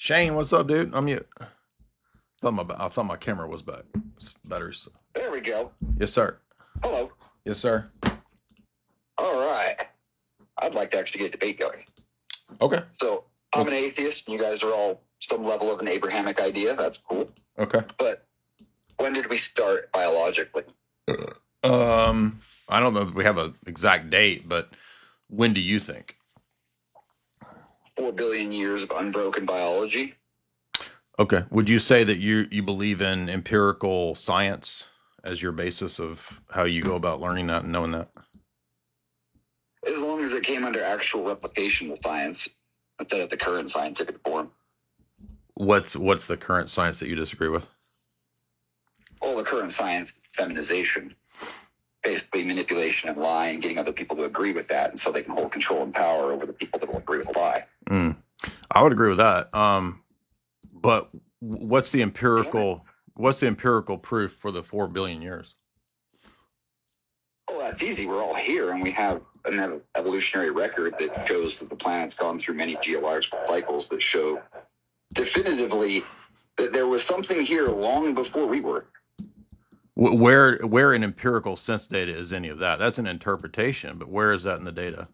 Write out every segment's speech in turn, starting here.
Shane, what's up, dude? I'm mute. I thought my camera was back. It's better. So. There we go. Yes, sir. Hello. Yes, sir. All right. I'd like to actually get a debate going. Okay. So I'm an atheist, and you guys are all some level of an Abrahamic idea. That's cool. Okay. But when did we start biologically? I don't know if we have an exact date, but when do you think? 4 billion years of unbroken biology. Okay. Would you say that you believe in empirical science as your basis of how you go about learning that and knowing that? As long as it came under actual replicational science instead of the current scientific form. What's the current science that you disagree with? Well, the current science, feminization, basically manipulation and lying, getting other people to agree with that, and so they can hold control and power over the people that will agree with a lie. I would agree with that. But what's the empirical proof for the 4 billion years? Well, that's easy. We're all here, and we have an evolutionary record that shows that the planet's gone through many geological cycles that show definitively that there was something here long before we were. Where in empirical sense data is any of that? That's an interpretation, but where is that in the data?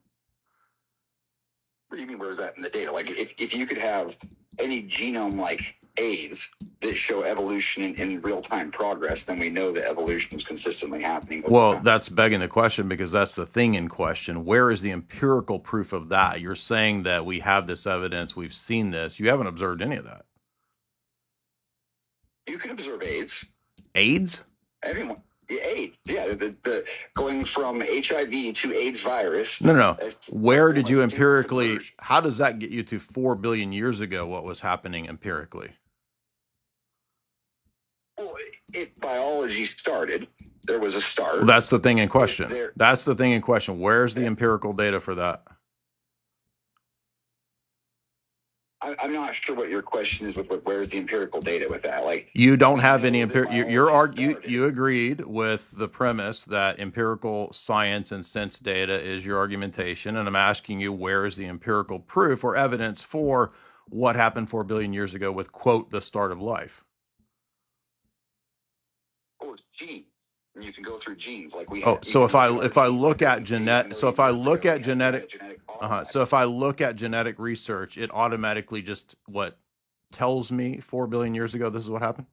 What do you mean, where is that in the data? Like, if you could have any genome like AIDS that show evolution in real-time progress, then we know that evolution is consistently happening. Well, that's begging the question, because that's the thing in question. Where is the empirical proof of that? You're saying that we have this evidence, we've seen this. You haven't observed any of that. You can observe AIDS. AIDS? Everyone. AIDS, yeah, the going from HIV to AIDS virus. No. Where did you empirically? How does that get you to 4 billion years ago? What was happening empirically? Well, biology started. There was a start. Well, that's the thing in question. That's the thing in question. Where's the empirical data for that? I'm not sure what your question is with where's the empirical data with that. Like, you don't have any empirical. You agreed with the premise that empirical science and sense data is your argumentation, and I'm asking you, where is the empirical proof or evidence for what happened 4 billion years ago with, quote, the start of life? Oh, it's genes. And you can go through genes like we. So if I look at genetic research, it automatically just tells me 4 billion years ago this is what happened.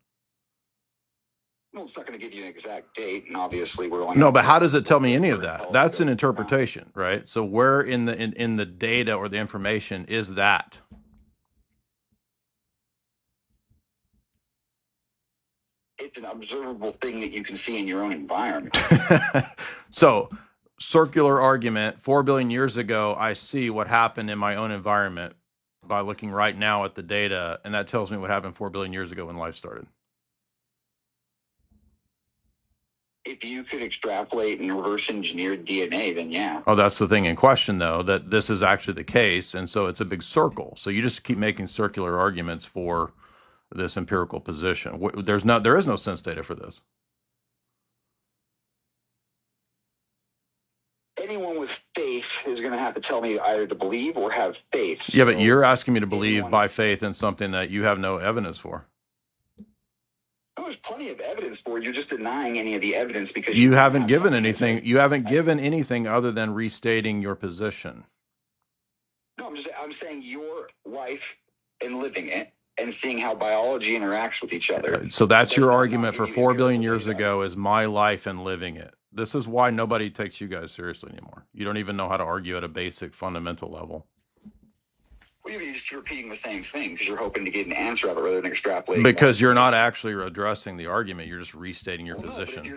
Well, it's not going to give you an exact date, and obviously we're only. No, but how does it tell me any of that? That's an interpretation, right? So where in the data or the information is that? It's an observable thing that you can see in your own environment. So, circular argument, 4 billion years ago, I see what happened in my own environment by looking right now at the data, and that tells me what happened 4 billion years ago when life started. If you could extrapolate and reverse engineer DNA, then yeah. Oh, that's the thing in question, though, that this is actually the case, and so it's a big circle. So you just keep making circular arguments for this empirical position. There is no sense data for this. Anyone with faith is going to have to tell me either to believe or have faith. Yeah, but you're asking me to believe by faith in something that you have no evidence for. No, there's plenty of evidence for it. You're just denying any of the evidence because you haven't given anything. You haven't given anything other than restating your position. No, I'm saying your life and living it and seeing how biology interacts with each other. So that's your argument for 4 billion years ago is my life and living it. This is why nobody takes you guys seriously anymore. You don't even know how to argue at a basic fundamental level. Well, you're just repeating the same thing because you're hoping to get an answer out of it rather than extrapolating. Because you're not actually addressing the argument. You're just restating your position. No,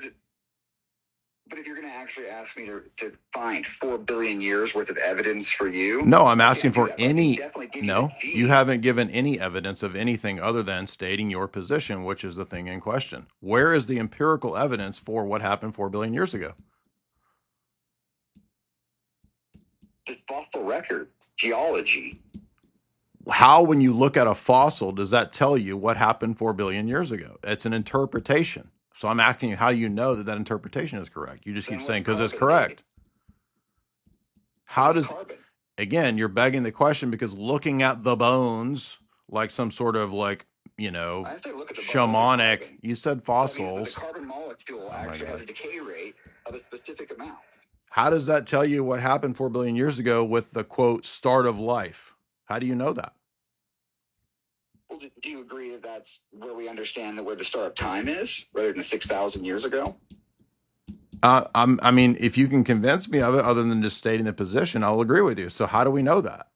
but if you're going to actually ask me to find 4 billion years worth of evidence for you. No, I'm asking for any. No, you haven't given any evidence of anything other than stating your position, which is the thing in question. Where is the empirical evidence for what happened 4 billion years ago? The fossil record, geology. How, when you look at a fossil, does that tell you what happened 4 billion years ago? It's an interpretation. So I'm asking you, how do you know that interpretation is correct? You just keep saying because it's correct. How does, again, you're begging the question because looking at the bones, like some sort of like, I say look at the bubbles of shamanic. carbon. You said So that means that fossils. the carbon molecule Oh my actually has God. a decay rate of a specific amount. How does that tell you what happened 4 billion years ago with the quote start of life? How do you know that? Well, do you agree that that's where we understand that where the start of time is, rather than 6,000 years ago? I mean, if you can convince me of it, other than just stating the position, I'll agree with you. So how do we know that?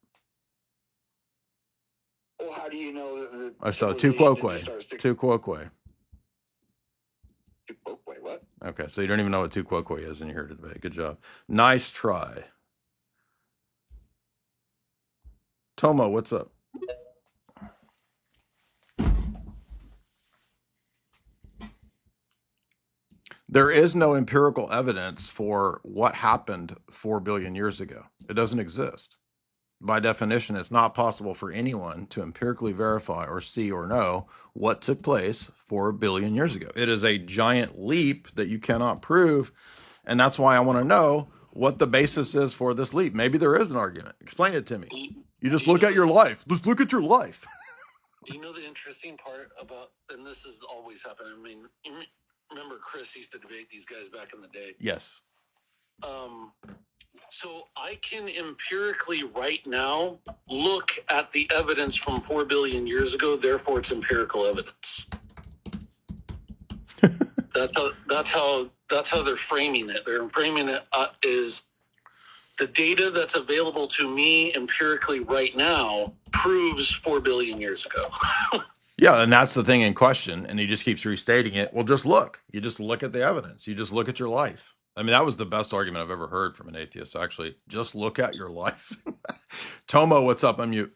Well, how do you know that the So tu civilization didn't quoque. just start at Tu quoque. Tu quoque, what? Okay, so you don't even know what tu quoque is, and you're here today. Good job. Nice try. Tomo, what's up? There is no empirical evidence for what happened 4 billion years ago. It doesn't exist. By definition, it's not possible for anyone to empirically verify or see or know what took place 4 billion years ago. It is a giant leap that you cannot prove. And that's why I want to know what the basis is for this leap. Maybe there is an argument. Explain it to me. You just look at your life. Just look at your life. You know the interesting part about, and this has always happened. I mean, remember Chris used to debate these guys back in the day. Yes. So I can empirically right now look at the evidence from 4 billion years ago. Therefore, it's empirical evidence. That's how they're framing it. They're framing it is the data that's available to me empirically right now proves 4 billion years ago. Yeah, and that's the thing in question, and he just keeps restating it. Well, just look. You just look at the evidence. You just look at your life. I mean, that was the best argument I've ever heard from an atheist, actually. Just look at your life. Tomo, what's up? I'm mute.